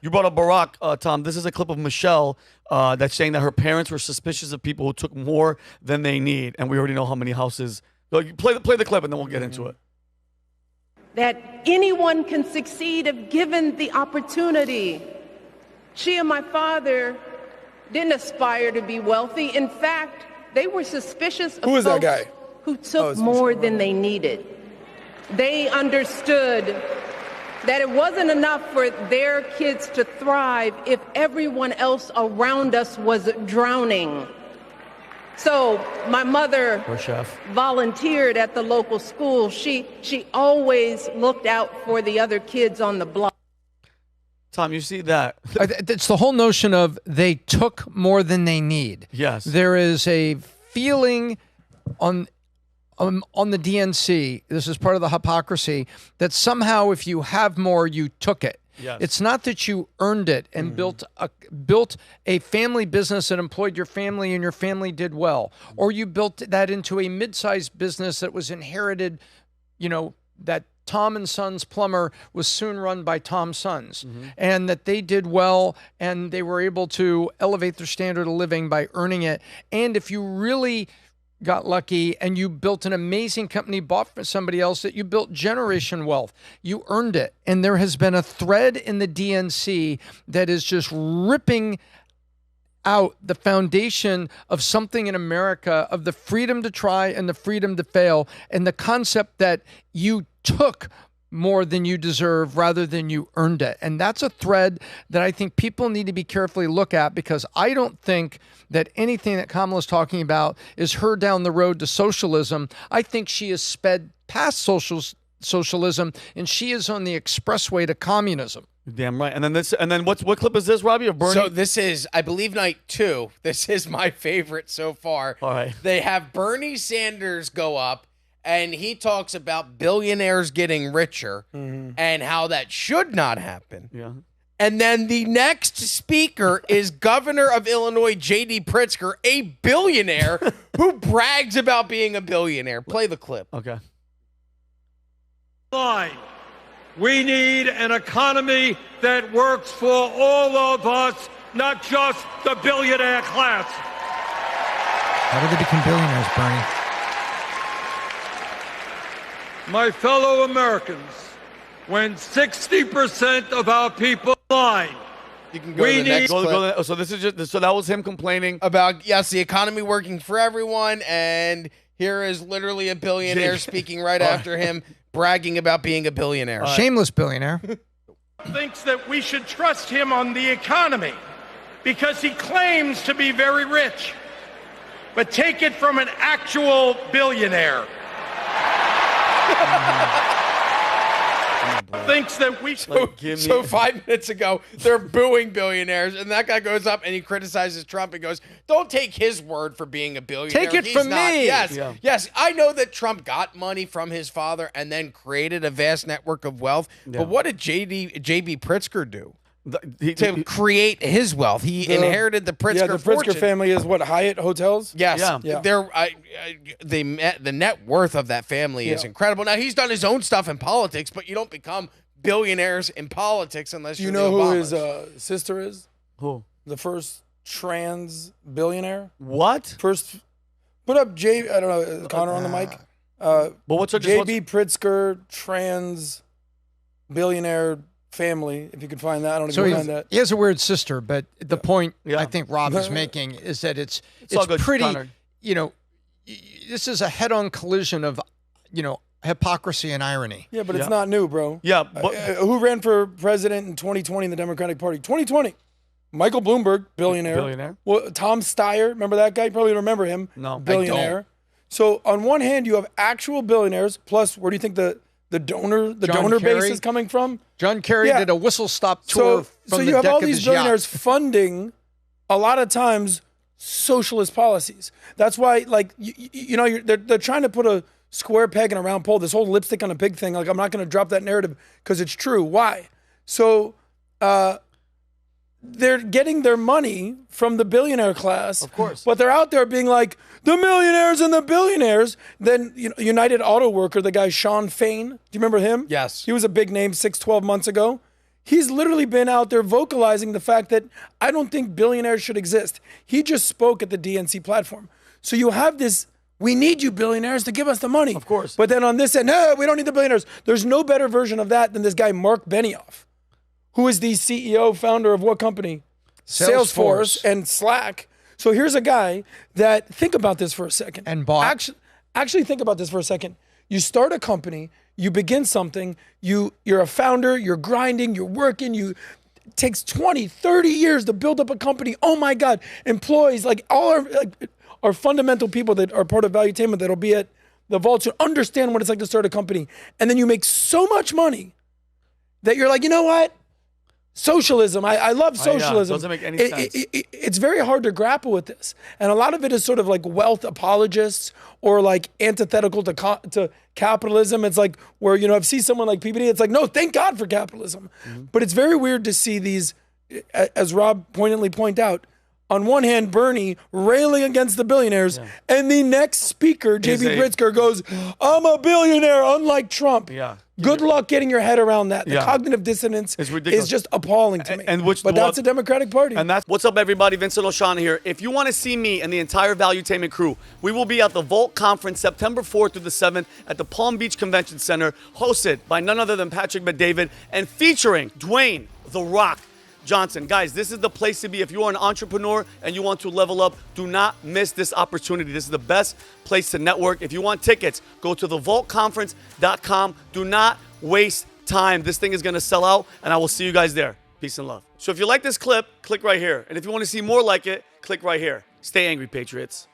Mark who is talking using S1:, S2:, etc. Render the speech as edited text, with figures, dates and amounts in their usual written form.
S1: You brought up Barack, Tom. This is a clip of Michelle that's saying that her parents were suspicious of people who took more than they need, and we already know how many houses. So play the clip, and then we'll get into it.
S2: That anyone can succeed if given the opportunity. She and my father didn't aspire to be wealthy. In fact, they were suspicious of
S3: Who is that
S2: folks
S3: guy?
S2: who took more than they needed. They understood that it wasn't enough for their kids to thrive if everyone else around us was drowning. So my mother volunteered at the local school. She always looked out for the other kids on the block.
S1: Tom, you see that?
S4: It's the whole notion of they took more than they need.
S1: Yes.
S4: There is a feeling on the DNC, this is part of the hypocrisy, that somehow if you have more, you took it.
S1: Yes.
S4: It's not that you earned it and built a family business that employed your family and your family did well, or you built that into a mid-sized business that was inherited, that Tom and Sons Plumber was soon run by Tom Sons, and that they did well and they were able to elevate their standard of living by earning it. And if you really got lucky and you built an amazing company, bought from somebody else, that you built generation wealth, you earned it. And there has been a thread in the DNC that is just ripping out the foundation of something in America, of the freedom to try and the freedom to fail, and the concept that you took more than you deserve rather than you earned it. And that's a thread that I think people need to be carefully look at, because I don't think that anything that Kamala's talking about is her down the road to socialism. I think she has sped past socialism, and she is on the expressway to communism.
S1: Damn right. And then what clip is this, Robbie, of Bernie?
S5: So this is, I believe, night 2. This is my favorite so far.
S1: All right.
S5: They have Bernie Sanders go up, and he talks about billionaires getting richer and how that should not happen.
S1: Yeah.
S5: And then the next speaker is Governor of Illinois, J.D. Pritzker, a billionaire who brags about being a billionaire. Play the clip.
S1: Okay.
S6: We need an economy that works for all of us, not just the billionaire class.
S4: How did they become billionaires, Bernie?
S6: My fellow Americans, when 60% of our people lie,
S5: You can go to the next clip.
S1: So this is so that was him complaining
S5: About, yes, the economy working for everyone, and here is literally a billionaire speaking right after him, bragging about being a billionaire.
S4: Shameless billionaire.
S6: thinks that we should trust him on the economy because he claims to be very rich. But take it from an actual billionaire. Thinks that we should.
S5: So 5 minutes ago, they're booing billionaires, and that guy goes up and he criticizes Trump and goes, don't take his word for being a billionaire.
S4: Take it
S5: He's
S4: from
S5: not.
S4: me.
S5: Yes,
S1: Yeah.
S5: yes. I know that Trump got money from his father and then created a vast network of wealth, but what did J.B. Pritzker do? To create his wealth. He inherited the Pritzker
S3: Yeah, the Pritzker
S5: fortune.
S3: family is what, Hyatt Hotels?
S5: Yes,
S1: Yeah.
S5: the net worth of that family is incredible. Now, he's done his own stuff in politics, but you don't become billionaires in politics unless
S3: Do
S5: you're
S3: you know
S5: the
S3: who
S5: Obamas.
S3: his sister is?
S1: Who?
S3: The first trans billionaire?
S1: What?
S3: First, put up I don't know, Connor on the mic.
S1: But what's her
S3: J.B. Pritzker, trans billionaire family, if you can find that. I don't know if you can find that.
S4: He has a weird sister, but the point
S1: Yeah.
S4: I think Rob is making is that it's
S1: all good,
S4: pretty,
S1: Connor.
S4: this is a head-on collision of, hypocrisy and irony.
S3: Yeah, but it's not new, bro.
S1: Yeah, but
S3: Who ran for president in 2020 in the Democratic Party? 2020. Michael Bloomberg, billionaire.
S1: Billionaire.
S3: Well, Tom Steyer, remember that guy? You probably remember him.
S1: No, I
S3: Billionaire. So on one hand, you have actual billionaires, plus where do you think the donor base
S4: Kerry.
S3: is coming from?
S4: John Kerry
S3: Yeah.
S4: did a whistle-stop tour from
S3: so
S4: the
S3: you have
S4: deck
S3: all
S4: of
S3: these
S4: his yacht.
S3: billionaires funding a lot of times socialist policies. That's why, they're trying to put a square peg in a round pole. This whole lipstick on a pig thing. Like, I'm not going to drop that narrative because it's true. Why? So they're getting their money from the billionaire class,
S1: Of course.
S3: but they're out there being like the millionaires and the billionaires. Then United Auto Worker, the guy Sean Fain. Do you remember him?
S5: Yes.
S3: He was a big name 12 months ago. He's literally been out there vocalizing the fact that I don't think billionaires should exist. He just spoke at the DNC platform. So you have this, we need you billionaires to give us the money.
S1: Of course.
S3: But then on this end, no, we don't need the billionaires. There's no better version of that than this guy, Mark Benioff, who is the CEO, founder of what company? Salesforce and Slack. So here's a guy that, think about this for a second.
S4: And bought.
S3: Actually think about this for a second. You start a company, you begin something, you're a founder, you're grinding, you're working, it takes 20, 30 years to build up a company. Oh my God, employees, like all our fundamental people that are part of Valuetainment that'll be at the vault should understand what it's like to start a company. And then you make so much money that you're like, you know what? Socialism. I love socialism.
S1: Doesn't make any sense.
S3: It's very hard to grapple with this. And a lot of it is sort of like wealth apologists or like antithetical to capitalism. It's like where, I've seen someone like PBD, it's like, no, thank God for capitalism. But it's very weird to see these, as Rob poignantly pointed out, on one hand, Bernie railing against the billionaires, and the next speaker, JB Pritzker, goes, I'm a billionaire, unlike Trump.
S1: Yeah.
S3: Good luck getting your head around that. The cognitive dissonance is just appalling to me. But that's a Democratic Party.
S1: And that's what's up, everybody. Vincent O'Shaughnessy here. If you want to see me and the entire Valuetainment crew, we will be at the Vault Conference September 4th through the 7th at the Palm Beach Convention Center, hosted by none other than Patrick Bet-David and featuring Dwayne The Rock Johnson. Guys, this is the place to be. If you are an entrepreneur and you want to level up, do not miss this opportunity. This is the best place to network. If you want tickets, go to thevaultconference.com. Do not waste time. This thing is going to sell out, and I will see you guys there. Peace and love. So if you like this clip, click right here. And if you want to see more like it, click right here. Stay angry, Patriots.